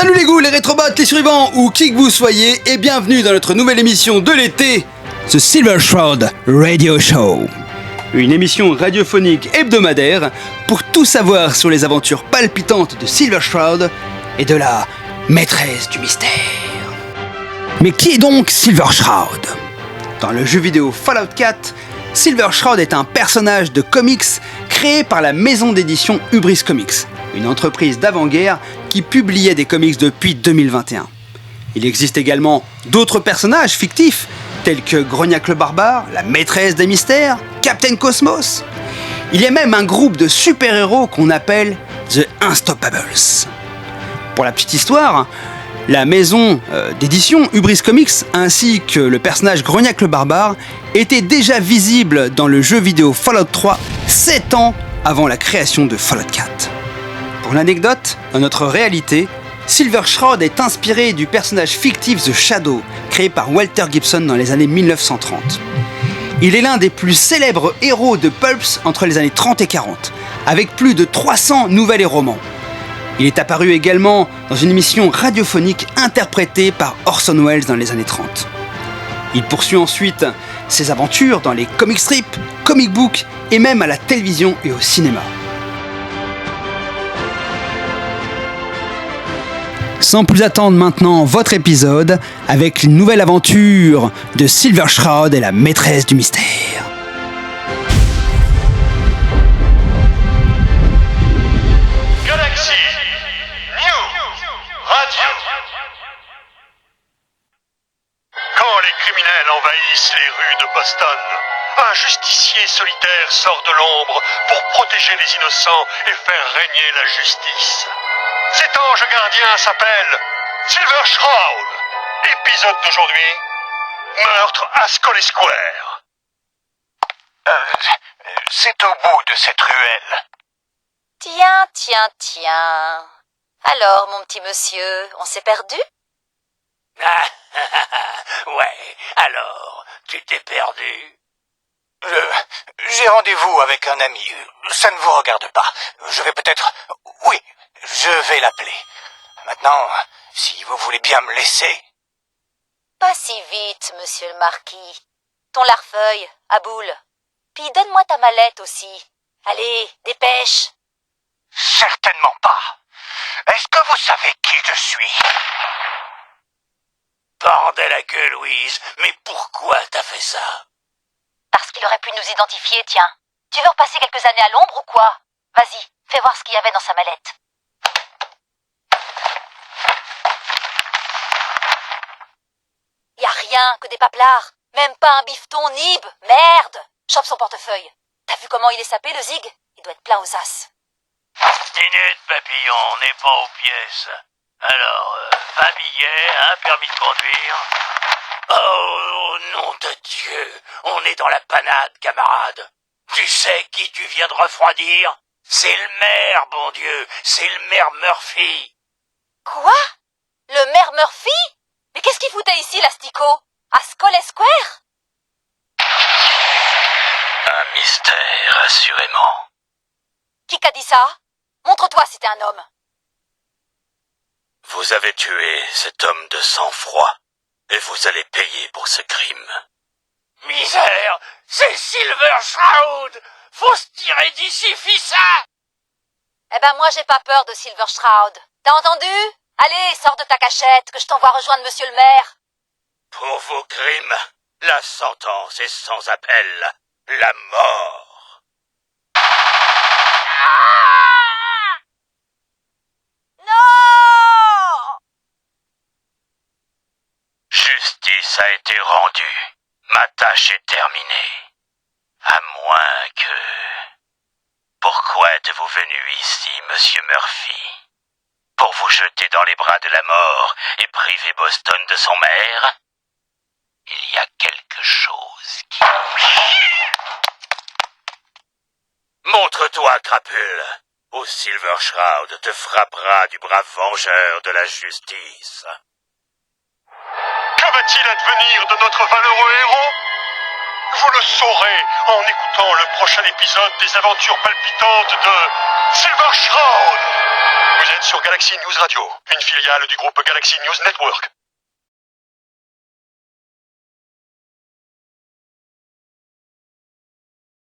Salut les ghouls, les rétrobots, les survivants ou qui que vous soyez et bienvenue dans notre nouvelle émission de l'été, The Silver Shroud Radio Show. Une émission radiophonique hebdomadaire pour tout savoir sur les aventures palpitantes de Silver Shroud et de la maîtresse du mystère. Mais qui est donc Silver Shroud ? Dans le jeu vidéo Fallout 4, Silver Shroud est un personnage de comics créé par la maison d'édition Hubris Comics, une entreprise d'avant-guerre qui publiait des comics depuis 2021. Il existe également d'autres personnages fictifs, tels que Grognac le Barbare, la maîtresse des mystères, Captain Cosmos. Il y a même un groupe de super-héros qu'on appelle The Unstoppables. Pour la petite histoire, la maison d'édition Hubris Comics ainsi que le personnage Grognac le Barbare étaient déjà visibles dans le jeu vidéo Fallout 3 7 ans avant la création de Fallout 4. Pour l'anecdote, dans notre réalité, Silver Shroud est inspiré du personnage fictif The Shadow, créé par Walter Gibson dans les années 1930. Il est l'un des plus célèbres héros de Pulps entre les années 30 et 40, avec plus de 300 nouvelles et romans. Il est apparu également dans une émission radiophonique interprétée par Orson Welles dans les années 30. Il poursuit ensuite ses aventures dans les comic strips, comic books et même à la télévision et au cinéma. Sans plus attendre maintenant votre épisode avec une nouvelle aventure de Silver Shroud et la maîtresse du mystère. Galaxy New Radio. Quand les criminels envahissent les rues de Boston, un justicier solitaire sort de l'ombre pour protéger les innocents et faire régner la justice. Cet ange gardien s'appelle Silver Shroud. Épisode d'aujourd'hui, meurtre à Scully Square. C'est au bout de cette ruelle. Tiens. Alors, mon petit monsieur, on s'est perdu ? Ouais, alors, tu t'es perdu. J'ai rendez-vous avec un ami. Ça ne vous regarde pas. Je vais peut-être... Oui, je vais l'appeler. Maintenant, si vous voulez bien me laisser... Pas si vite, monsieur le marquis. Ton larfeuille, à boule. Puis donne-moi ta mallette aussi. Allez, dépêche. Certainement pas. Est-ce que vous savez qui je suis? Bordel à queue, Louise. Mais pourquoi t'as fait ça? Parce qu'il aurait pu nous identifier, tiens. Tu veux repasser quelques années à l'ombre ou quoi ? Vas-y, fais voir ce qu'il y avait dans sa mallette. Y a rien que des paplards. Même pas un bifton nib. Merde. Chope son portefeuille. T'as vu comment il est sapé, le zig ? Il doit être plein aux as. Minute, papillon, on n'est pas aux pièces. Alors, 20 billets, un permis de conduire. Oh, nom de Dieu, on est dans la panade, camarade. Tu sais qui tu viens de refroidir? C'est le maire, bon Dieu, c'est le maire Murphy. Quoi ? Le maire Murphy ? Mais qu'est-ce qu'il foutait ici, l'astico ? À Scully Square ? Un mystère, assurément. Qui qu'a dit ça ? Montre-toi si t'es un homme. Vous avez tué cet homme de sang-froid, et vous allez payer pour ce crime. Misère, c'est Silver Shroud. Faut se tirer d'ici, fissa. Eh ben moi j'ai pas peur de Silver Shroud. T'as entendu ? Allez, sors de ta cachette, que je t'envoie rejoindre monsieur le maire. Pour vos crimes, la sentence est sans appel. La mort. Non ! Justice a été rendue. Ma tâche est terminée. À moins que... Pourquoi êtes-vous venu ici, monsieur Murphy? Pour vous jeter dans les bras de la mort et priver Boston de son maire? Il y a quelque chose qui... Montre-toi, crapule, ou Silver Shroud te frappera du brave vengeur de la justice. Que va-t-il advenir de notre valeureux héros? Vous le le saurez en écoutant le prochain épisode des aventures palpitantes de Silver Shroud. Vous êtes sur Galaxy News Radio, une filiale du groupe Galaxy News Network.